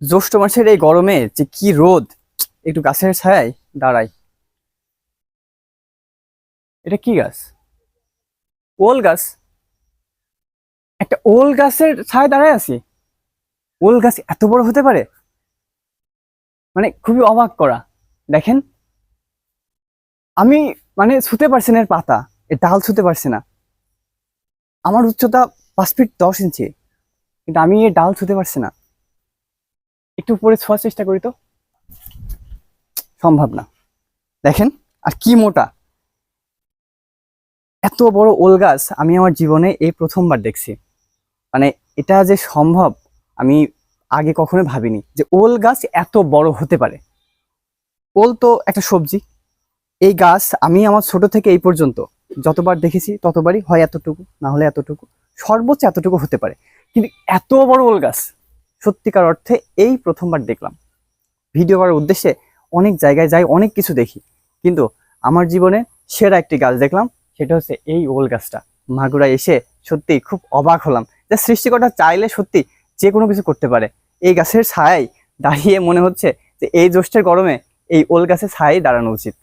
জ্যৈষ্ঠ মাসের এই গরমে যে কি রোদ, একটু গাছের ছায়ায় দাঁড়াই। এটা কি গাছ? ওল গাছ। একটা ওল গাছের ছায়ায় দাঁড়ায় আছি। ওল গাছ এত বড় হতে পারে? মানে খুবই অবাক করা। দেখেন, আমি মানে ছুতে পারছি না এর পাতা, এর ডাল ছুতে পারছি না। আমার উচ্চতা 5 ফিট 10 ইঞ্চি, কিন্তু আমি এর ডাল ছুতে পারছি না। একটু উপরে ছোঁয়ার চেষ্টা করি তো, সম্ভব না। দেখেন, আর কি মোটা! এত বড় ওল গাছ আমি আমার জীবনে এই প্রথমবার দেখছি। মানে এটা যে সম্ভব, আমি আগে কখনো ভাবিনি যে ওল গাছ এত বড় হতে পারে। ওল তো একটা সবজি। এই গাছ আমি আমার ছোট থেকে এই পর্যন্ত যতবার দেখেছি ততবারই হয় এতটুকু, না হলে এতটুকু, সর্বোচ্চ এতটুকু হতে পারে। কিন্তু এত বড় ওল গাছ সত্যিকার অর্থে এই প্রথমবার দেখলাম। ভিডিও করার উদ্দেশ্যে অনেক জায়গায় যাই, অনেক কিছু দেখি, কিন্তু আমার জীবনে সেরা একটি গাছ দেখলাম, সেটা হচ্ছে এই ওল গাছটা। মাগুরা এসে সত্যি খুব অবাক হলাম যে সৃষ্টিকর্তা চাইলে সত্যি যে কোনো কিছু করতে পারে। এই গাছের ছায়ায় দাঁড়িয়ে মনে হচ্ছে যে এই জ্যৈষ্ঠের গরমে এই ওল গাছের ছায়ায় দাঁড়ানো উচিত।